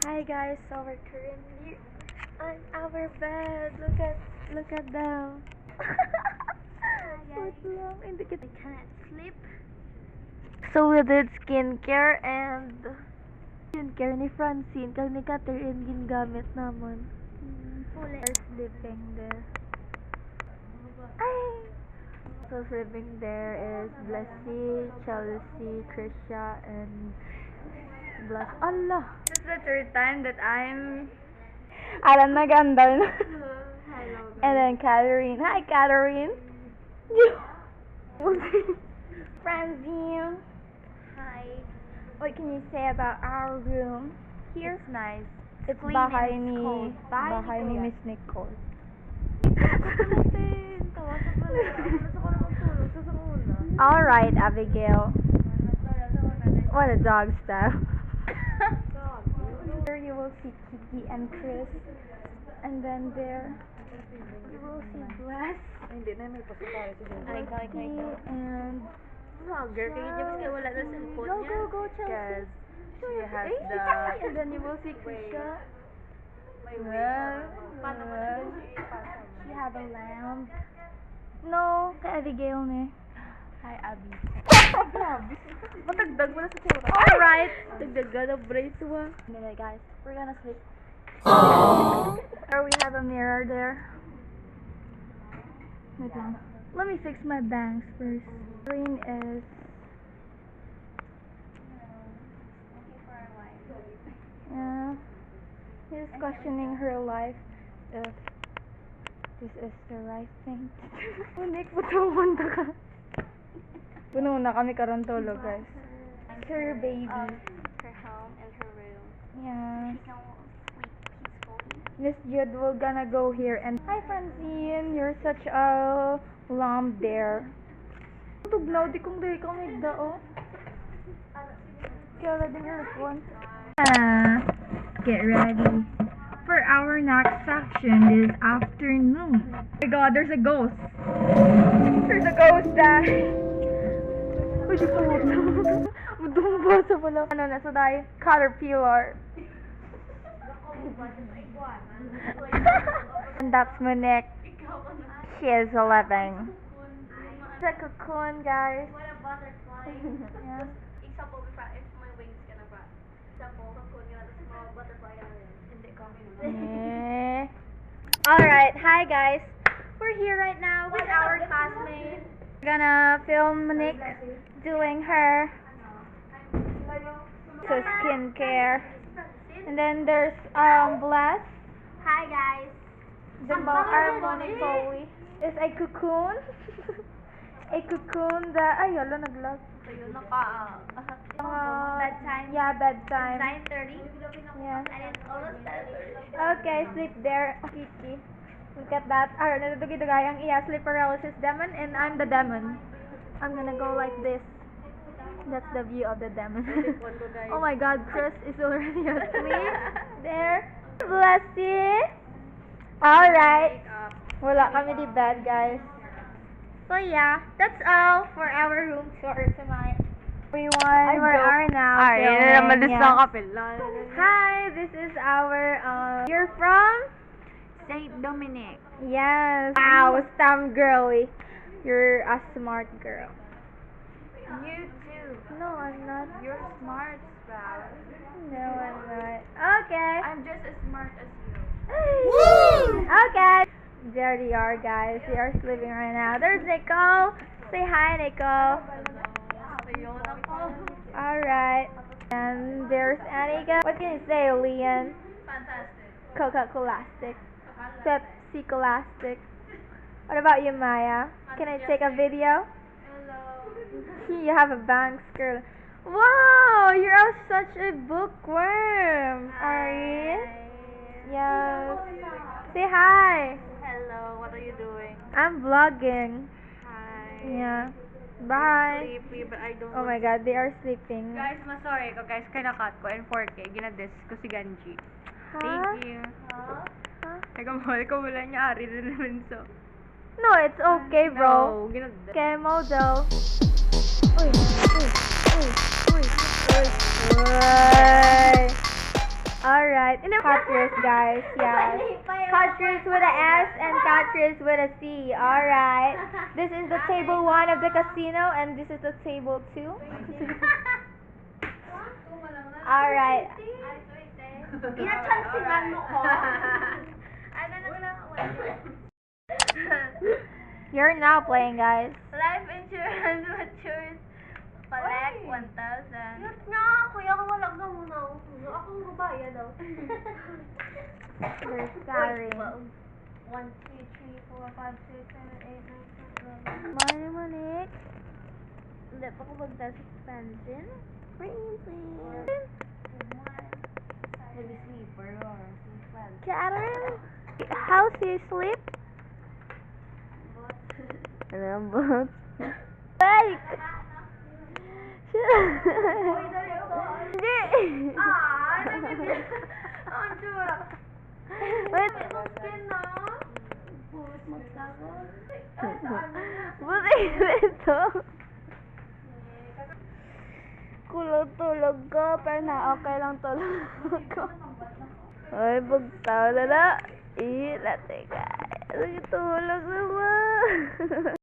Hi guys, so we're currently on our bed. Look at them. Wait lang, hindi kita. I can't sleep. So we did skincare and skincare ni Francine kag ni Catherine gingamit naman. They're sleeping there. Ay! So sleeping there is Blessy, Chelsea, Krisha, and Bless. Allah! This is the third time that I'm Alam nag-andal na. Hello. And then Catherine. Hi, Catherine. Francine. Hi. What can you say about our room? Here? It's nice. It's clean bahay and it's ni cold. bahay ni Kuya. Miss Nicole. Kapalatin. Tawasan pala. Gusto ko na magtulog. Susumuna. Alright, Abigail. What a dog stuff. Here you will see Kiki and Chris. And then there you will see Bless, Hindi na may pasapari si Jenny. Kiki, and Vlogger. Kaya niya mas wala na cellphone niya. go, Chelsea. Because she has the... And then you will see Krisha. May way. Paano mo na Well, siya ipasa? she have a lamp. No, kay Abigail ni. Hi, Abby. Grabe. Matagdag mo na sa sura. Alright. Dagdag ka na brace mo. Anyway, guys, we're gonna sleep. Or we have a mirror there. Wait lang. Let me fix my bangs first. Green is yeah. She's questioning her life if this is the right thing to do. Unik, pumunta ka. Puno na kami karon tulog, guys. Her baby. Her home and her room. Yeah. She can sleep peacefully. Miss Jude, we're gonna go here and hi Francine, you're such a lamb there. Tugnaw di kong dili ka nagdao. Kaya din your phone. Get ready for our next section this afternoon. Oh my god, there's a ghost. There's a ghost there. Uy, di po. Madumba sa pala. Ano na sa dahil? Caterpillar. And that's Monique. She is 11. It's a cocoon, guys. What a butterfly. Yeah. Example, if my wings gonna crack. Example, cocoon nga, tapos mga butterfly na rin. Hindi kami. Alright, hi guys. We're here right now with our classmates. We're gonna film Monique doing her skincare. And then there's Bless. Hi guys. The Harmony Chloe is a cocoon. A cocoon that ay hala naglag. So yun naka, bedtime. Yeah, bedtime. 9:30. Yeah. And it's almost 10:30. Okay, sleep there, Kiki. Look at that. Ah, natutugay ang iya sleep paralysis demon, and I'm the demon. I'm gonna go like this. That's the view of the demon. Oh my God, Chris is already asleep. There. Bless you. All right. Wala kami di bed, guys. So yeah, that's all for our room tour tonight. Everyone, we are now filming, yeah. Hi, this is our you're from Saint Dominic. yes. Wow, STEM girly. You're a smart girl. You too. No, I'm not. You're smart, Sprout. No, I'm not. Okay. I'm just as smart as you. Woo! Okay. There they are, guys. They are sleeping right now. There's Nicole. Say hi, Nicole. Ayun ako. Alright. And there's Anika. What can you say, Leon? Fantastic. Coca-Colastic. Pepsi-Colastic. What about you, Maya? Can I take a video? Hello. You have a bangs, girl. Wow, you're such a bookworm. Are you? Yes. Say hi. Hello, what are you doing? I'm vlogging. Hi. Yeah. Bye. Sleepy, but I don't Oh my God, they are sleeping. Guys, masorry ko guys, kay nakat ko and 4K, ginadis ko si Ganji. Huh? Thank you. Huh? Ikaw wala niya, ari na naman so. No, it's okay, bro. No, ginadis. Okay, model. Uy, uy, uy, uy, uy, uy. Alright. Catris, guys. Yes. Catris with a S and Catris with a C. Alright. This is the table 1 of the casino and this is the table 2. Alright. Pinachansingan mo ko. Ano na lang, You're now playing, guys. Life insurance matures. Collect 1,000. Yun nga, kuya ko wala ka muna ako. Ako ang babaya daw. You're sorry. 1, 2, 3, 4, 5, 6, 7, 8, 9, 10, 11. Money, money. Hindi pa ko magtas expansion. Maybe sleeper or sleeper. Catherine, how's your sleep? Ano ba? Like! Hindi! Ang tsura. Wait! Skin na. Puros magtagos. Buti ito! Kulog-tulog ko, pero na okay lang tulog ko. Ay, bugtaw na na. Late ka. Tulog naman.